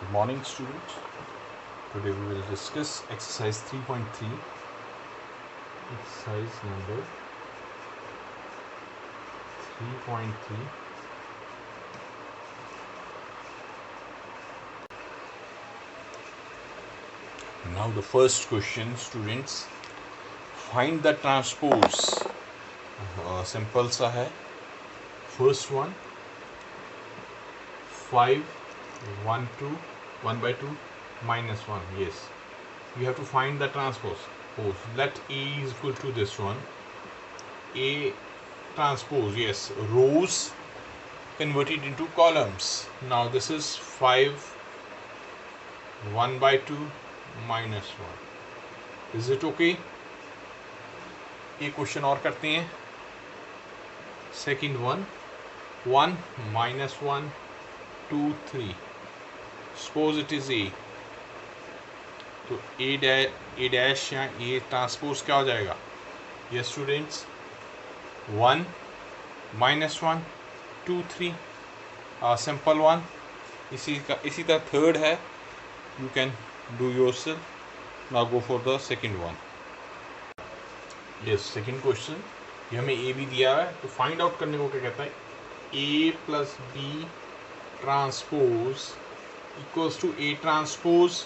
Good morning, students. Today we will discuss exercise 3.3. Exercise number 3.3. Now the first question, students. Find the transpose. Simple सा है. First one. 5, 1, 2, 1 by 2, minus 1. Yes. You have to find the transpose. Let A is equal to this one. A transpose, yes. Rows converted into columns. Now this is 5, 1 by 2, minus 1. Is it okay? एक question और करते हैं. Second one. 1, minus 1, 2, 3. Suppose it is A. तो A dash या A transpose क्या हो जाएगा? Yes students. 1, minus 1, 2, 3. Simple one. इसी का third है. You can do yourself. Now go for the second one. Yes, second question. ये हमें A भी दिया है, तो फाइंड आउट करने को क्या कहता है? A plus B transpose equals to A transpose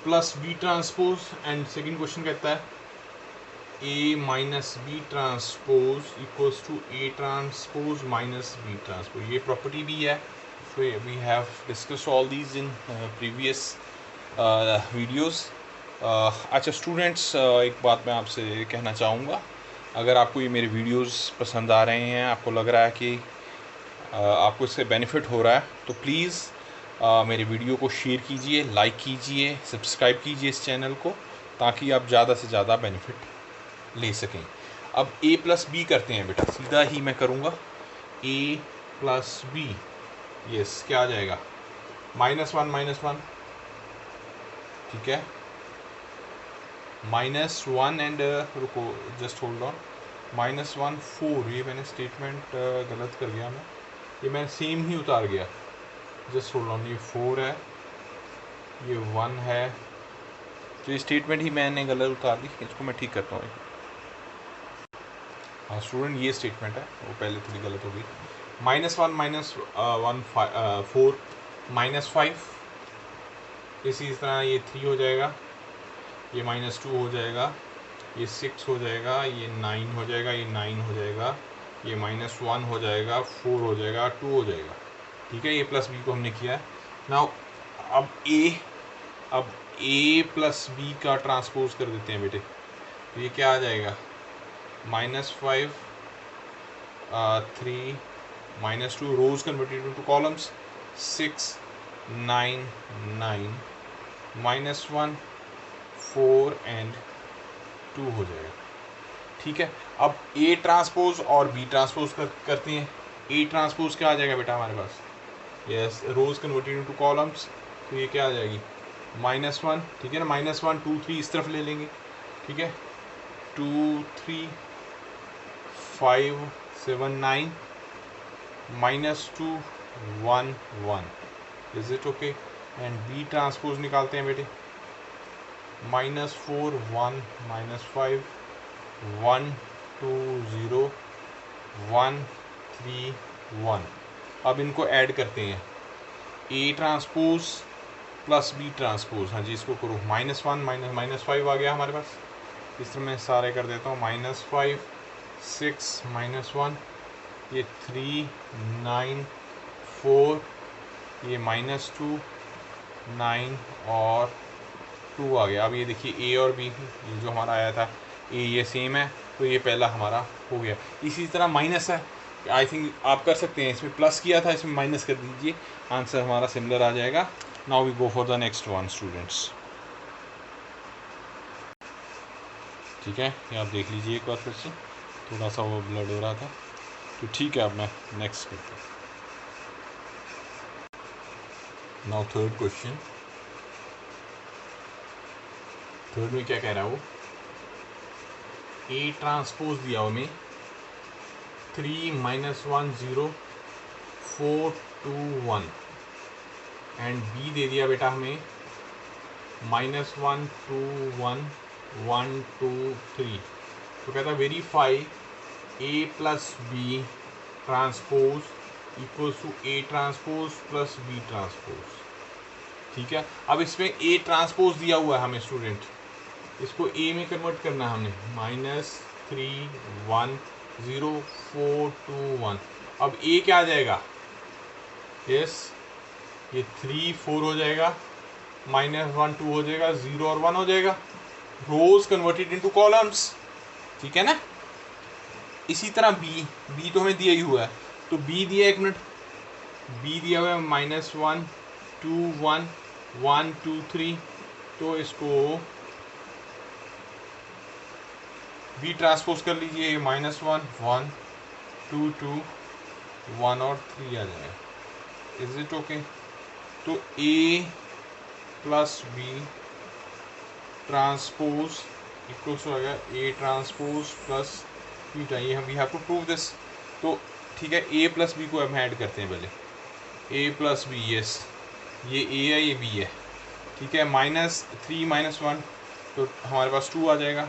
plus B transpose, and second question कहता है A minus B transpose equals to A transpose minus B transpose. ये प्रॉपर्टी भी है. So we have discussed all these in previous videos. अच्छा students, एक बात मैं आपसे कहना चाहूँगा. अगर आपको ये मेरे वीडियोस पसंद आ रहे हैं, आपको लग रहा है कि आपको इससे बेनिफिट हो रहा है, तो प्लीज़ मेरे वीडियो को शेयर कीजिए, लाइक कीजिए, सब्सक्राइब कीजिए इस चैनल को, ताकि आप ज़्यादा से ज़्यादा बेनिफिट ले सकें. अब A प्लस बी करते हैं बेटा, सीधा ही मैं करूँगा. A प्लस बी, यस, क्या आ जाएगा? -1, ठीक है. -1 एंड रुको, जस्ट होल्ड ऑन. -1, 4. ये मैंने स्टेटमेंट गलत कर गया मैं. ये मैं सेम ही उतार गया. Just hold on. ये 4 है, ये 1 है. तो ये स्टेटमेंट ही मैंने गलत उतार दी. इसको मैं ठीक करता हूँ. हाँ स्टूडेंट, ये स्टेटमेंट है, वो पहले थोड़ी गलत हो गई. -1, -1, 4, -5. इसी तरह ये 3 हो जाएगा, ये -2 हो जाएगा, ये 6 हो जाएगा, ये 9 हो जाएगा, ये 9 हो जाएगा, ये -1 हो जाएगा, 4 हो जाएगा, 2 हो जाएगा. ठीक है, ये प्लस बी को हमने किया है. नाउ अब ए प्लस बी का ट्रांसपोज कर देते हैं बेटे. तो ये क्या आ जाएगा? -5, 3, -2. रोज कन्वर्टेड इनटू कॉलम्स. 6, 9, 9, -1, 4 एंड 2 हो जाएगा. ठीक है. अब A ट्रांसपोज और B ट्रांसपोज करते हैं. A ट्रांसपोज क्या आ जाएगा बेटा हमारे पास? यस, रोज कन्वर्टेड इनटू कॉलम्स. तो ये क्या आ जाएगी? -1, ठीक है ना. -1, 2, 3 इस तरफ ले लेंगे. ठीक है. 2, 3, 5, 7, 9, -2, 1, 1. Is it okay? And B transpose निकालते हैं बेटे. -4, 1, -5, 1, 2, 0, 1, 3, 1. अब इनको ऐड करते हैं. A transpose plus B transpose. हाँ जी, इसको करो. -1 -5 आ गया हमारे पास. इस तरह मैं सारे कर देता हूँ. -5, 6, -1, ये 3, 9, 4, ये -2, 9 और 2 आ गया. अब ये देखिए A और B, ये जो हमारा आया था A, ये सेम है, तो ये पहला हमारा हो गया. इसी तरह माइनस है. आई थिंक आप कर सकते हैं. इसमें प्लस किया था, इसमें माइनस कर दीजिए. आंसर हमारा सिमिलर आ जाएगा. Now we go for the next one students. ठीक है, ये आप देख लीजिए एक बार फिर से. थोड़ा सा वो ब्लड हो रहा था, तो ठीक है. अब मैं नेक्स्ट करता हूँ. Now third question. थर्ड में क्या कह रहा है वो? A ट्रांसपोज दिया हमें. 3, -1, 0, 4, 2, 1. एंड बी दे दिया बेटा हमें -1 2 1 1 2 3। तो कहता है verify A plus B transpose equals to A transpose plus B transpose. ठीक है, अब इसमें A ट्रांसपोज दिया हुआ है हमें स्टूडेंट, इसको A में कन्वर्ट करना है हमने, -3 1 0 4 2 1। अब A क्या आ जाएगा, यस ये 3 4 हो जाएगा, -1 2 हो जाएगा, 0 और 1 हो जाएगा, रोज कन्वर्टेड इनटू कॉलम्स। ठीक है ना। इसी तरह बी तो हमें दिया ही हुआ है, तो बी दिया, एक मिनट, बी दिया हुआ है -1 2 1 1 2 3। तो इसको बी ट्रांसपोज कर लीजिए, -1 1 2 2 1 और 3 आ जाएगा। Is it okay. तो A plus B transpose equals हो गया ए ट्रांसपोज प्लस बी। ये हम we have to prove this. तो ठीक है, ए प्लस बी को हम ऐड करते हैं पहले, ए प्लस बी, यस ये ए है ये बी है। ठीक है, -3 -1 तो हमारे पास 2 आ जाएगा,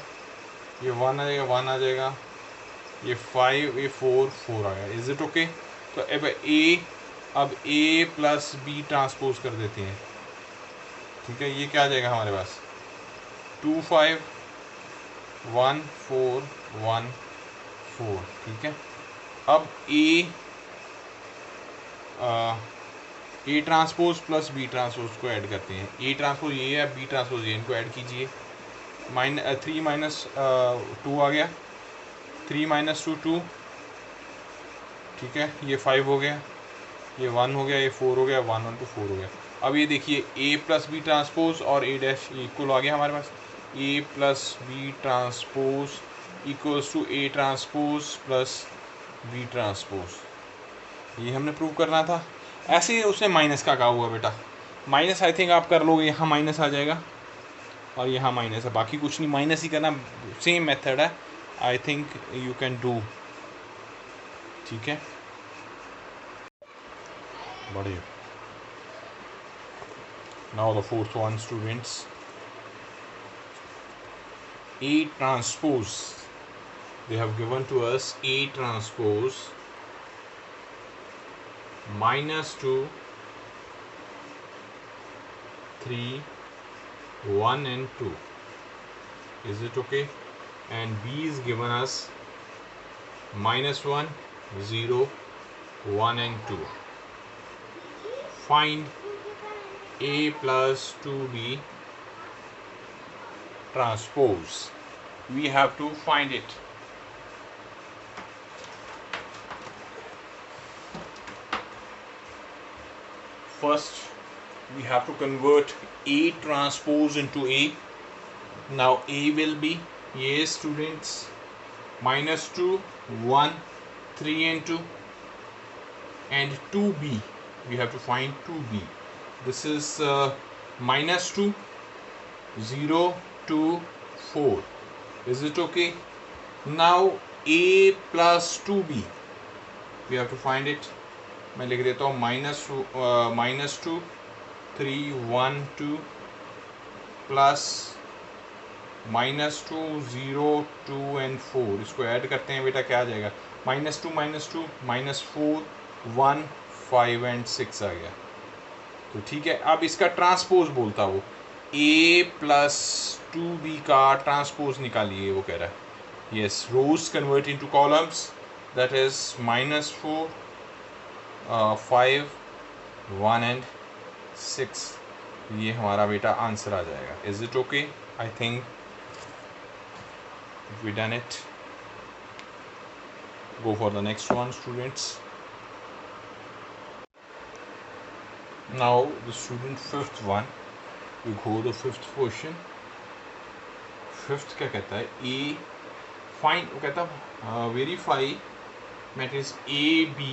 ये 1 आ जाएगा, 1 आ जाएगा, ये 5 ये 4 4 आ गया। Is it okay. तो अब ए प्लस बी ट्रांसपोज कर देते हैं। ठीक है, ये क्या आ जाएगा हमारे पास, 2 5 1 4 1 4। ठीक है, अब A transpose plus B transpose को ऐड करते हैं। ए ट्रांसपोज ये है, बी ट्रांसपोज ये, इनको ऐड कीजिए। 3 -2 आ गया, 3 - 2 2। ठीक है, ये 5 हो गया, ये 1 हो गया, ये 4 हो गया, 1 1 2 4 हो गया। अब ये देखिए ए प्लस बी ट्रांसपोज और ए डैश इक्वल आ गया हमारे पास, A plus B transpose equals to A transpose plus B transpose. ये हमने प्रूव करना था। ऐसे ही उसने माइनस का कहा हुआ बेटा, माइनस आई थिंक आप कर लोगे, यहाँ माइनस आ जाएगा और यहाँ माइनस है, बाकी कुछ नहीं, माइनस ही करना, सेम मेथड है, I think you can do. ठीक है, बढ़िया। Now the fourth one, students, A transpose. They have given to us A transpose -2 3 1 and 2. Is it okay? And B is given us -1 0 1 and 2. Find A plus 2B transpose. We have to find it. First, we have to convert A transpose into A. Now A will be, yes students, -2 1 3 and 2, and 2B, we have to find 2B. This is -2 0 2 4. Is it okay? Now A plus 2B, we have to find it. मैं लिख देता हूँ -2 3 1 2 plus -2 0 2 and 4। इसको add करते हैं बेटा, क्या आ जाएगा, -2 -4 1 5 and 6 आ गया। तो ठीक है, अब इसका ट्रांसपोज बोलता वो, A प्लस 2B का ट्रांसपोज निकालिए, वो कह रहा है। Yes, rows convert into columns, that is -4 5 1 and 6। ये हमारा बेटा आंसर आ जाएगा। Is it okay? I think we done it. Go for the next one students. Now the student fifth one, we go the fifth question. Fifth क्या कहता है, A find, वो कहता है verify matrix A B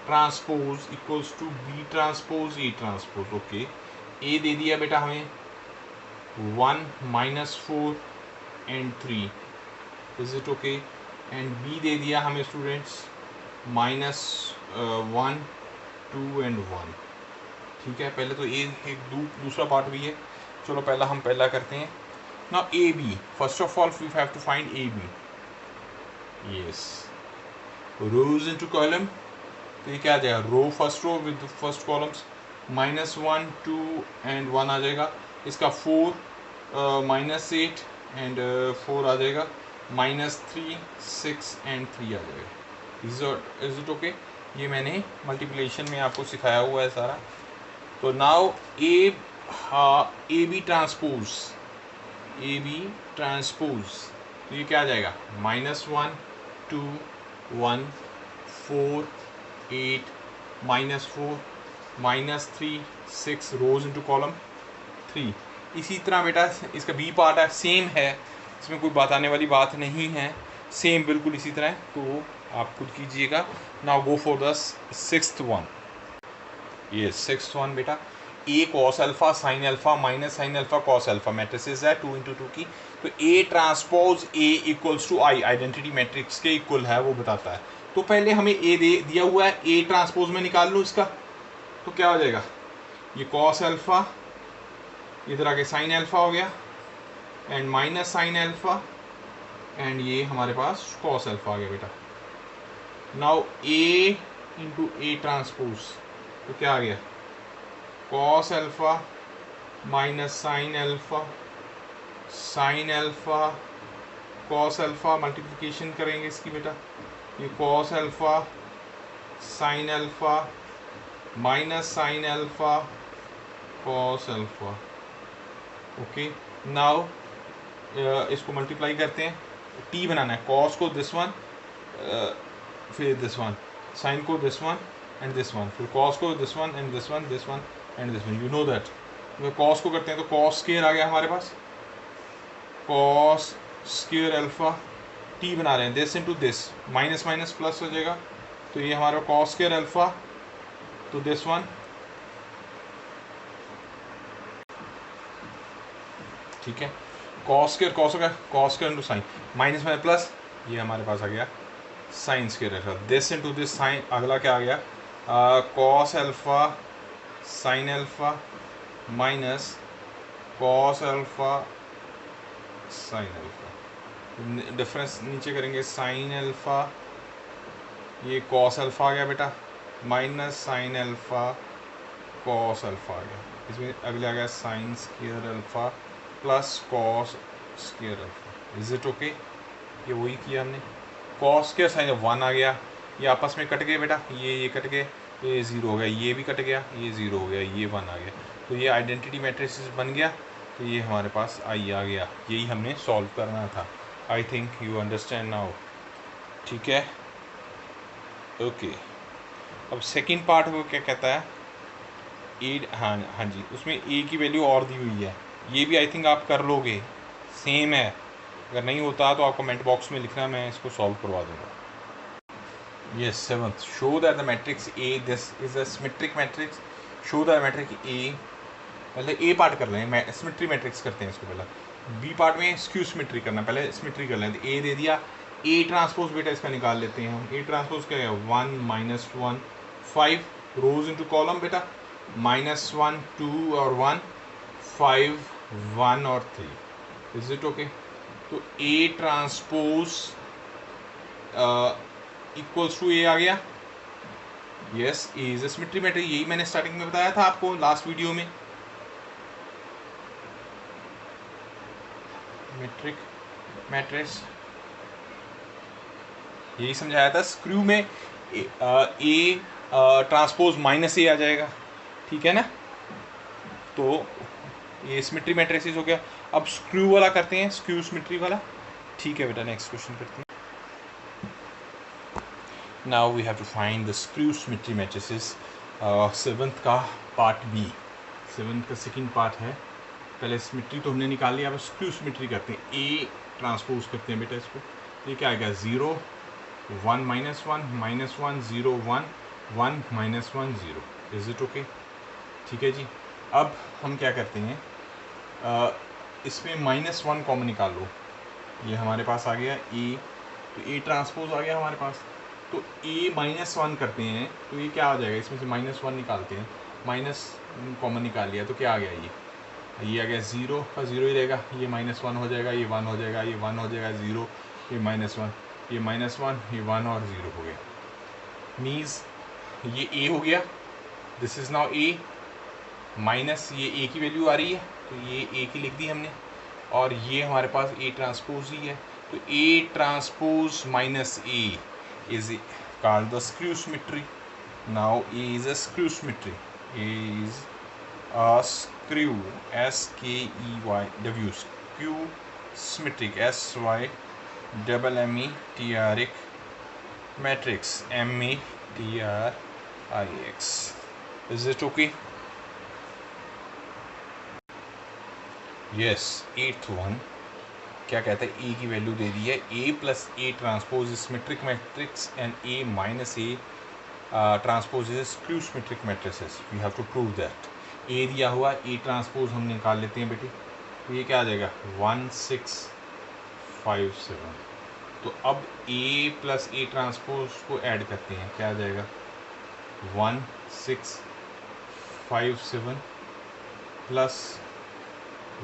transpose equals to B transpose A transpose. Okay, A दे दिया बेटा हमें 1 -4 and 3. Is it okay? And B दे दिया हमें स्टूडेंट्स -1 2 and 1। ठीक है, पहले तो ए एक दूसरा पार्ट भी है, चलो पहला हम पहला करते हैं ना। A B, first of all we have to find A B. Yes, rows into column, तो ये क्या आ जाएगा, row first row with first columns, -1 2 and 1 आ जाएगा। इसका 4 -8 एंड 4 आ जाएगा, -3 6 एंड 3 आ जाएगा। Is it okay? ये मैंने मल्टीप्लिकेशन में आपको सिखाया हुआ है सारा। तो now A B transpose, A B transpose, तो ये क्या आ जाएगा, -1 2 1 4 8 -4 -3 6 रोज इनटू कॉलम 3। इसी तरह बेटा इसका बी पार्ट है, सेम है, इसमें कोई बताने वाली बात नहीं है, सेम बिल्कुल इसी तरह है, तो आप खुद कीजिएगा। Now go for the sixth one. ये सिक्स्थ वन बेटा, A cos alpha sine alpha minus sine alpha cos alpha matrices है 2 × 2 की, तो A transpose A equals to I, identity matrix के इक्वल है वो बताता है। तो पहले हमें ए दिया हुआ है, ए ट्रांसपोज में निकाल लो इसका, तो क्या हो जाएगा, ये कॉस अल्फा इधर आके साइन अल्फा हो गया and minus sine alpha and ये हमारे पास कॉस अल्फा आ गया बेटा। नाउ ए इंटू ए ट्रांसपोज, तो क्या आ गया, cos alpha minus sine alpha sine alpha cos alpha, multiplication करेंगे इसकी बेटा, ये cos alpha sine alpha minus sine alpha cos alpha. Okay, now इसको मल्टीप्लाई करते हैं, टी बनाना है, कॉस को दिस वन फिर दिस वन, साइन को this one and this one, फिर कॉस को this one and this one and this one, you know that. Cos को करते हैं तो कॉस स्क्वायर आ गया हमारे पास, कॉस स्क्वायर अल्फा, टी बना रहे हैं this into this, minus minus plus हो जाएगा, तो ये हमारा कॉस स्क्वायर अल्फा तो दिस वन, ठीक है, कॉस स्क्वायर कॉस हो गया, cos square into sine, minus में प्लस, ये हमारे पास आ गया sine square alpha, this into this sine, अगला क्या आ गया, cos alpha sine alpha minus cos alpha sine alpha, difference नीचे करेंगे, साइन अल्फा, ये कॉस अल्फा आ गया बेटा, minus sine alpha cos alpha आ गया, इसमें अगले आ गया sine square alpha plus cos square alpha. Is it okay? ये वही किया हमने, कॉस स्क्वायर साइन 1 आ गया, ये आपस में कट गए बेटा, ये कट गए, ये 0 हो गया, ये भी कट गया, ये 0 हो गया, ये 1 आ गया, तो ये आइडेंटिटी मैट्रिसेस बन गया, तो ये हमारे पास आई आ गया, यही हमने सॉल्व करना था। I think you understand now, ठीक है, ओके। अब सेकेंड पार्ट वो क्या कहता है, ए, हाँ जी, उसमें ए की वैल्यू और दी हुई है, ये भी आई थिंक आप कर लोगे, सेम है, अगर नहीं होता तो आप कमेंट बॉक्स में लिखना, मैं इसको सॉल्व करवा दूंगा। Yes, seventh, show that the matrix A, this is a symmetric matrix, show that matrix A, पहले ए पार्ट कर लें, सिमेट्री मैट्रिक्स करते हैं इसको, पहले बी पार्ट में स्क्यू सिमेट्री करना, पहले सिमेट्री कर लें, तो ए दे दिया, ए ट्रांसपोज बेटा इसका निकाल लेते हैं हम, ए ट्रांसपोज क्या है, 1 -1 5 रोज इंटू कॉलम बेटा, -1 2 और 1 5 1 और 3। Is it okay? तो ए ट्रांसपोज इक्वल्स टू ए आ गया, yes, A is a symmetry matrix, यही मैंने स्टार्टिंग में बताया था आपको लास्ट वीडियो में, सिमेट्रिक मैट्रिक्स यही समझाया था। स्क्रू में ए ट्रांसपोज माइनस ए आ जाएगा, ठीक है ना, तो ये सिमेट्री मैट्रिसेस हो गया। अब स्क्रू वाला करते हैं, स्क्यू सिमेट्री वाला, ठीक है बेटा, नेक्स्ट क्वेश्चन करते हैं। Now we have to find the skew symmetry matrices, seventh का पार्ट बी, सेवंथ का सेकंड पार्ट है, पहले सिमेट्री तो हमने निकाल लिया, अब स्क्रू सिमेट्री करते हैं, ए ट्रांसपोज करते हैं बेटा इसको, ये क्या आएगा, 0 1 -1 -1 0 1 1 -1 0। Is it okay? ठीक है जी। अब हम क्या करते हैं, इसमें -1 कॉमन निकाल लो, ये हमारे पास आ गया ए, तो ए ट्रांसपोज आ गया हमारे पास, तो ए -1 करते हैं, तो ये क्या आ जाएगा, इसमें से -1 निकालते हैं, कॉमन निकाल लिया तो क्या आ गया, ये आ गया 0 का 0 ही रहेगा, ये -1 हो जाएगा, ये 1 हो जाएगा, ये 1 हो जाएगा, 0, ये -1, ये -1, ये 1 और 0 हो गया। मीन्स ये a हो गया, this is now a, minus ये a की वैल्यू आ रही है तो ये a की लिख दी हमने, और ये हमारे पास A ट्रांसपोज ही है, तो A transpose minus A is called the skew symmetry. Now A is a skew symmetry. A is a skew, S-K-E-Y-W, skew symmetric, S-Y-M-E-T-R-I-C matrix, M-A-T-R-I-X. Is it okay? Yes. 8th one क्या कहता है, ए की value दे दी है, A plus A transpose is symmetric matrix and A minus A transpose is skew symmetric matrices, we have to prove that. A दिया हुआ, A transpose हम निकाल लेते हैं बेटे, तो ये क्या आ जाएगा 1657। तो अब ए प्लस ए ट्रांसपोज को ऐड करते हैं, क्या आ जाएगा 1657 प्लस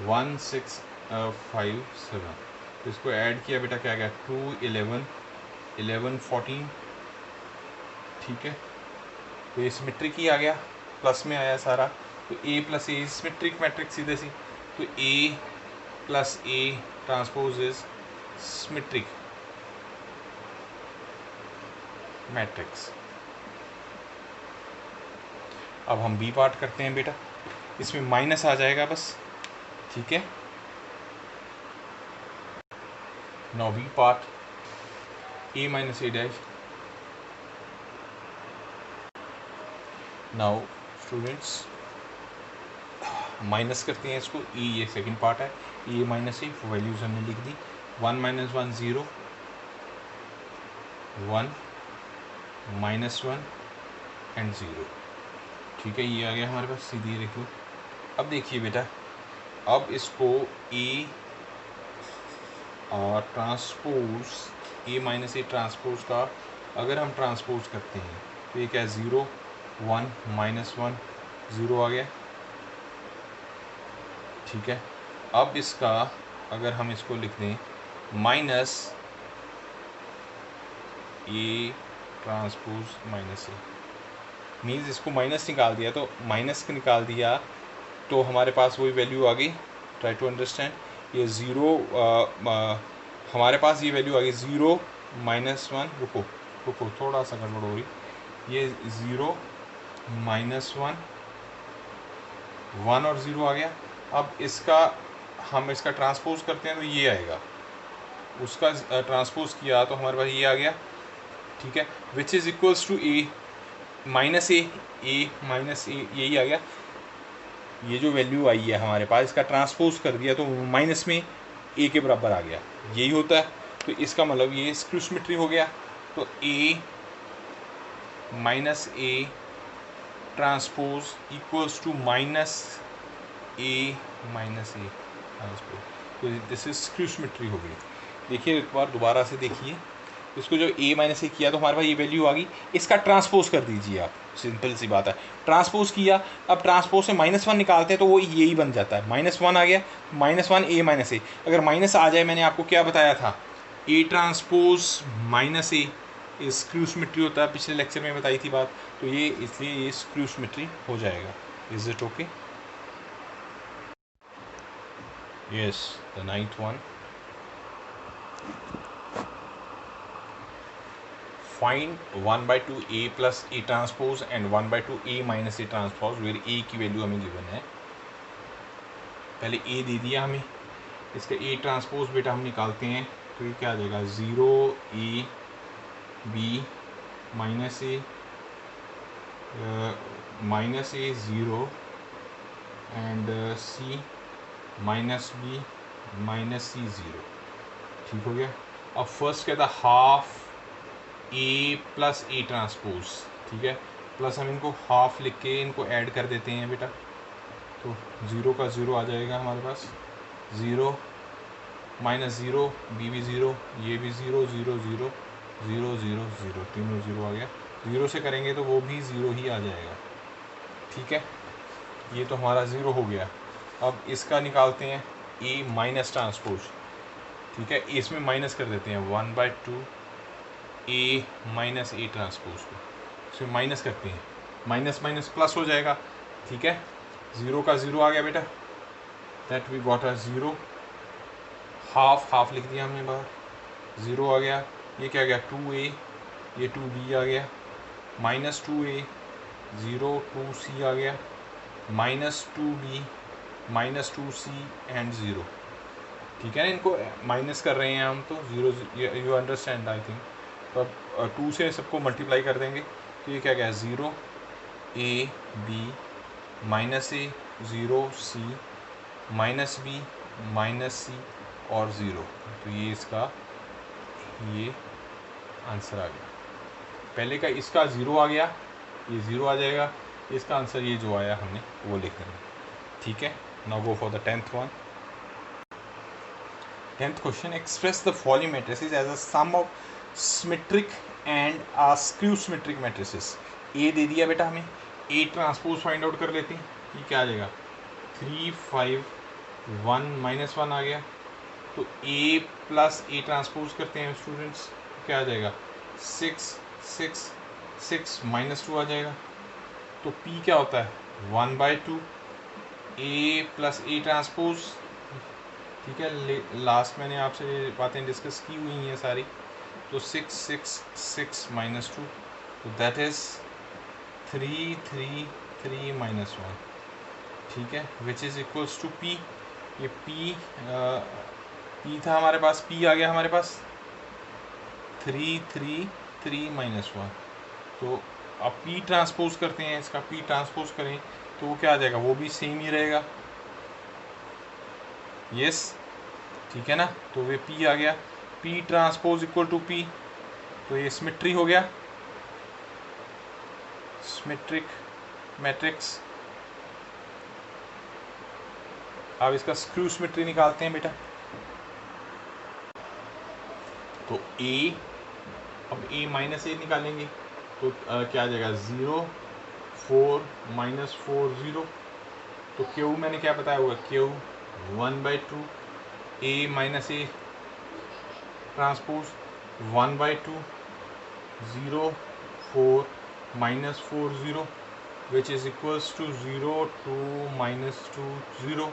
1657, तो इसको ऐड किया बेटा, क्या गया 2 11 11 14, ठीक है, तो ये सिमेट्रिक ही आ गया, प्लस में आया सारा, तो A plus A symmetric matrix सीधे सी, तो A plus A transpose is symmetric matrix. अब हम बी पार्ट करते हैं बेटा, इसमें माइनस आ जाएगा बस, ठीक है। Now B part, a minus a dash. Now students minus करते हैं इसको, e ये सेकंड पार्ट है, e माइनस ए वैल्यूज हमने लिख दी, 1 - 1 0, 1 -1 एंड 0, ठीक है, ये आ गया हमारे पास, सीधी लिख लो। अब देखिए बेटा, अब इसको ए transpose, A minus A transpose का अगर हम ट्रांसपोज करते हैं तो ये क्या 0 1 -1 0 आ गया, ठीक है। अब इसका अगर हम इसको लिख दें minus A transpose minus A, means इसको माइनस निकाल दिया, तो माइनस निकाल दिया तो हमारे पास वही वैल्यू आ गई, ट्राई टू अंडरस्टैंड, ये 0 हमारे पास ये वैल्यू आ गई 0 -1, रुको थोड़ा सा गड़बड़ हो रही, ये 0 -1 1 और 0 आ गया। अब इसका हम इसका ट्रांसपोज करते हैं तो ये आएगा, उसका ट्रांसपोज किया तो हमारे पास ये आ गया, ठीक है, which is equals to A minus A minus A, यही आ गया, ये जो वैल्यू आई है हमारे पास, इसका ट्रांसपोज कर दिया तो माइनस में ए के बराबर आ गया, यही होता है। तो इसका मतलब ये स्क्यू सिमेट्री हो गया, तो A minus A transpose equals to minus A transpose, तो दिस इज स्क्यू सिमेट्री हो गई। देखिए एक बार दोबारा से देखिए, इसको जो a माइनस ए किया तो हमारे पास ये वैल्यू आ गई, इसका ट्रांसपोज कर दीजिए आप, सिंपल सी बात है, ट्रांसपोज किया, अब ट्रांसपोज से -1 निकालते हैं तो वो यही बन जाता है, -1 आ गया, -1 a माइनस ए, अगर माइनस आ जाए, मैंने आपको क्या बताया था, a transpose minus A skew symmetry होता है, पिछले लेक्चर में बताई थी बात, तो ये इसलिए ये स्क्यू सिमेट्री हो जाएगा। Is it okay? Yes, the 9th one, find 1/2 a plus a transpose and 1/2 a minus a transpose where a की वैल्यू हमें गिवन है। पहले a दे दिया हमें, इसका a ट्रांसपोज बेटा हम निकालते हैं तो ये क्या आ जाएगा 0 a b minus a 0 and c minus b minus c 0, ठीक हो गया। अब फर्स्ट कहता half a plus a transpose, ठीक है, प्लस हम इनको हाफ लिख के इनको ऐड कर देते हैं बेटा, तो 0 का 0 आ जाएगा हमारे पास, 0 माइनस 0 b भी 0, ये भी 0 0 0 0 0 0, तीनों 0 आ गया, 0 से करेंगे तो वो भी 0 ही आ जाएगा, ठीक है। ये तो हमारा 0 हो गया। अब इसका निकालते हैं ए माइनस ट्रांसपोज, ठीक है, इसमें माइनस कर देते हैं 1/2 ए माइनस ए ट्रांसपोज को, इसमें माइनस करते हैं, माइनस माइनस प्लस हो जाएगा, ठीक है, 0 का 0 आ गया बेटा, that we got a 0, half half लिख दिया हमने बाहर, 0 आ गया, ये क्या आ गया 2a, ये 2b आ गया, माइनस 2a 0 2c आ गया, minus 2b minus 2c and 0, ठीक है ना, इनको माइनस कर रहे हैं हम तो 0, यू अंडरस्टैंड आई थिंक। तो अब 2 से सबको मल्टीप्लाई कर देंगे, तो ये क्या गया 0 a b minus a 0 c minus b minus c और 0, तो ये इसका ये आंसर आ गया। पहले का इसका 0 आ गया, ये 0 आ जाएगा, इसका आंसर ये जो आया हमने वो लिख देना, ठीक है। Now go for the 10th one. 10th question, express the following matrices as a sum of symmetric and skew symmetric matrices. A दे दिया बेटा हमें, ए ट्रांसपोज फाइंड आउट कर लेते हैं, ये क्या आ जाएगा 3 5 1 -1 आ गया, तो ए प्लस ए ट्रांसपोज करते हैं स्टूडेंट्स, क्या आ जाएगा 6 6 6 -2 आ जाएगा, तो पी क्या होता है 1/2 ए प्लस ए ट्रांसपोज, ठीक है, लास्ट मैंने आपसे ये बातें डिस्कस की हुई हैं सारी, तो 6 6 6 -2, तो दैट इज़ 3 3 3 -1, ठीक है, which is equals to P, ये पी पी था हमारे पास, पी आ गया हमारे पास 3 3 3 -1, तो अब पी ट्रांसपोज करते हैं, इसका पी ट्रांसपोज करें तो वो क्या आ जाएगा, वो भी सेम ही रहेगा, यस, ठीक है ना, तो वे पी आ गया, P transpose equal to P, तो ये सिमेट्री हो गया, सिमेट्रिक मैट्रिक्स। अब इसका स्क्यू सिमेट्री निकालते हैं बेटा, तो ए, अब ए माइनस ए निकालेंगे, तो क्या आ जाएगा 0 4 -4 0, तो क्यू मैंने क्या बताया हुआ, Q 1/2 A minus A transpose 1/2 0 4 -4 0, which is equals to 0 2 -2 0,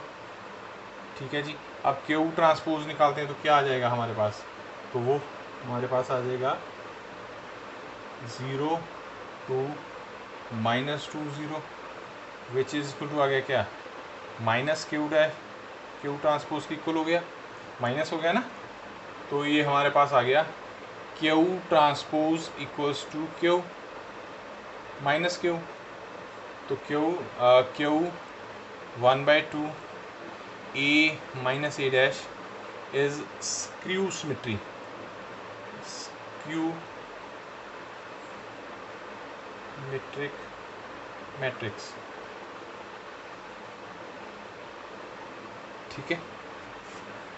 ठीक है जी। अब क्यू ट्रांसपोज निकालते हैं तो क्या आ जाएगा हमारे पास, तो वो हमारे पास आ जाएगा 0 2 -2 0, विच इज इक्वल टू आ गया क्या minus Q dash, Q transpose की इक्वल हो गया, माइनस हो गया ना, तो ये हमारे पास आ गया Q transpose equals to Q minus Q, तो Q 1/2 A minus A dash is skew symmetry, skew metric matrix, ठीक है।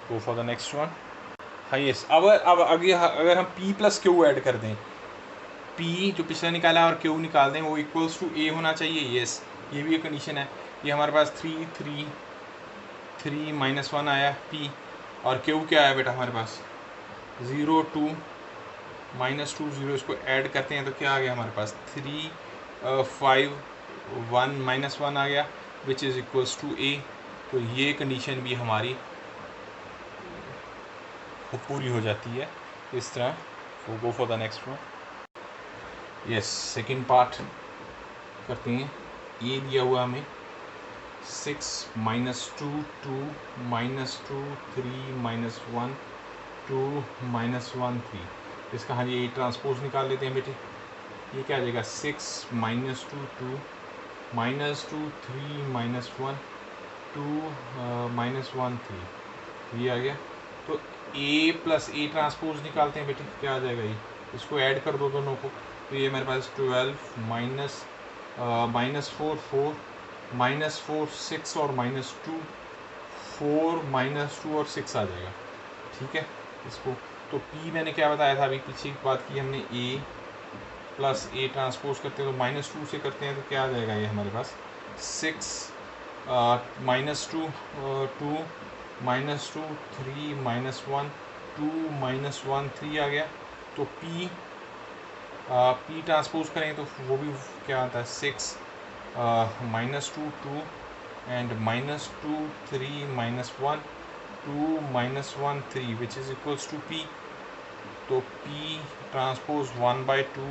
Go for the next one. हाँ यस, अब अगर हम p प्लस क्यू ऐड कर दें, p जो पिछला निकाला और q निकाल दें, वो इक्वल्स टू a होना चाहिए, यस, ये भी एक कंडीशन है। ये हमारे पास 3 3 3 -1 आया p, और q क्या आया बेटा हमारे पास 0 2 -2 0, इसको ऐड करते हैं तो क्या आ गया हमारे पास 3 5 1 -1 आ गया, which is equals to a, तो ये कंडीशन भी हमारी पूरी हो जाती है इस तरह। तो गो for the next one. Yes, second part करते हैं। ये दिया हुआ हमें 6 -2 2 -2 3 -1 2 -1 3, इसका हाँ ये ट्रांसपोज निकाल लेते हैं बेटे। ये क्या आ जाएगा 6 -2 2 -2 3 -1 2 -1 3, ये आ गया। तो a प्लस ए ट्रांसपोज निकालते हैं बेटे, क्या आ जाएगा ये, इसको ऐड कर दो दोनों को, तो ये मेरे पास 12 -4 4 -4 6 और -2 4 -2 और 6 आ जाएगा, ठीक है। इसको तो p मैंने क्या बताया था अभी पीछे बात की हमने, a प्लस ए ट्रांसपोज करते हैं तो -2 से करते हैं तो क्या आ जाएगा ये हमारे पास 6 -2 2 -2 3 -1 2 -1 3 आ गया। तो P ट्रांसपोज करें तो वो भी क्या आता है 6 -2 2 and -2 3 -1 2 -1 3 which is equals to P। तो P transpose 1/2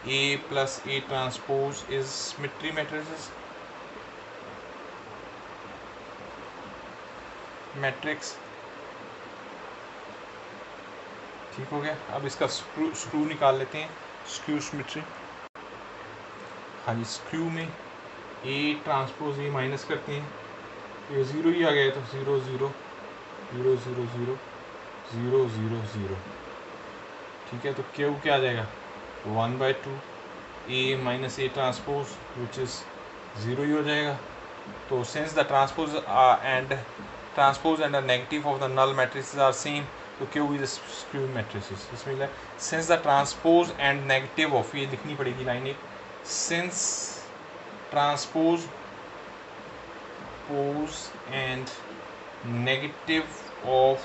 A plus A transpose is symmetry matrices matrix. ठीक हो गया। अब इसका स्क्रू निकाल लेते हैं, स्क्रू सिमेट्री। हाँ जी, स्क्रू में A ट्रांसपोज A माइनस करते हैं, ये 0 ही आ गया, तो 0 0 0 0 0 0 0 0। ठीक है, तो Q क्या आ जाएगा 1/2 A minus A transpose which is 0 ही हो जाएगा। तो since the transpose and the negative of the null matrices are same, तो Q इज स्क्रू मैट्रिसेस। इसमें since the transpose and negative of, ये लिखनी पड़ेगी लाइन एक, since transpose and negative of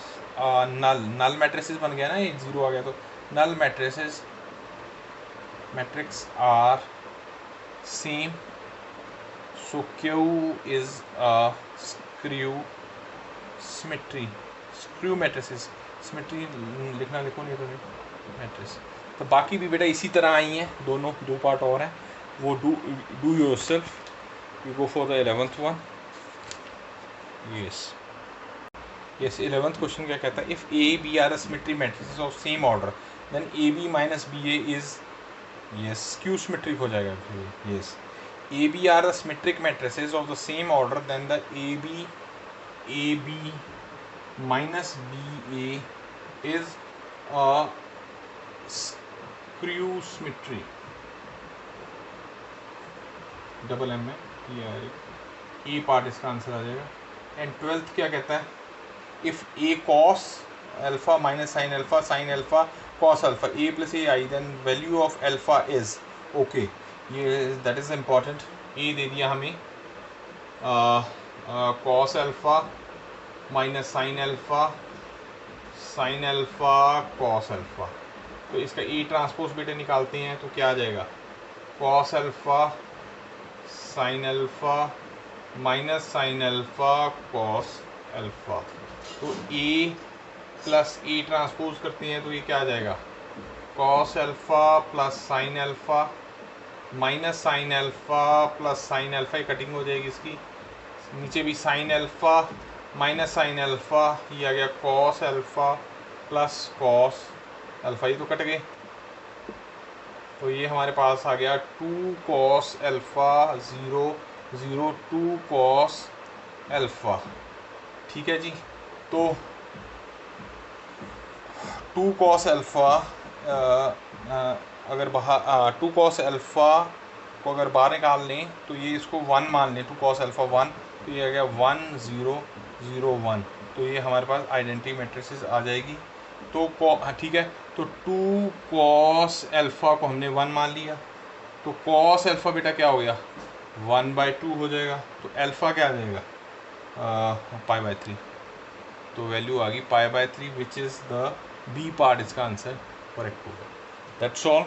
null matrices बन गया ना, ये 0 आ गया, तो null matrices matrix are same, so Q is a screw symmetry, screw matrices symmetry लिखना लिखो नहीं तो मैट्रिक्स। तो बाकी भी बेटा इसी तरह आई हैं, दोनों 2 पार्ट और हैं, वो do yourself. You go for the 11th one. Yes 11th question क्या कहता है, if A B are symmetry matrices of same order then AB minus BA is, yes skew symmetric हो जाएगा। Yes AB are the symmetric matrices of the same order, then the AB minus BA is a screw symmetry। Double M में ये आ रही, A part इसका answer आ जाएगा। And 12th क्या कहता है, if A cos alpha minus sine alpha cos alpha A plus AI then value of alpha is okay। ये दैट इज़ इम्पॉर्टेंट। ए दे दिया हमें cos alpha minus sine alpha cos alpha. तो इसका ए ट्रांसपोज बेटे निकालते हैं, तो क्या आ जाएगा cos alpha sine alpha minus sine alpha cos alpha. तो ए प्लस ए ट्रांसपोज करते हैं, तो ये क्या आ जाएगा cos alpha plus sine alpha minus sine alpha plus sine alpha, ये कटिंग हो जाएगी इसकी, नीचे भी sine alpha minus sine alpha, ये आ गया cos alpha plus cos alpha, ये तो कट गए। तो ये हमारे पास आ गया 2 कॉस अल्फ़ा 0 0 2 कॉस अल्फ़ा। ठीक है जी, तो 2 कॉस अल्फ़ा अगर बाहर 2 कॉस अल्फ़ा को अगर बाहर निकाल लें, तो ये इसको 1 मान लें, 2 कॉस अल्फ़ा 1, तो ये आ गया 1 0 0 1। तो ये हमारे पास आइडेंटिटी मैट्रिसेस आ जाएगी। तो ठीक है, तो 2 कॉस अल्फ़ा को हमने 1 मान लिया, तो कॉस अल्फ़ा बेटा क्या हो गया 1/2 हो जाएगा। तो अल्फ़ा क्या आ जाएगा π/3। तो वैल्यू आ गई π/3 which is the B part, इसका आंसर करेक्ट होगा। That's all.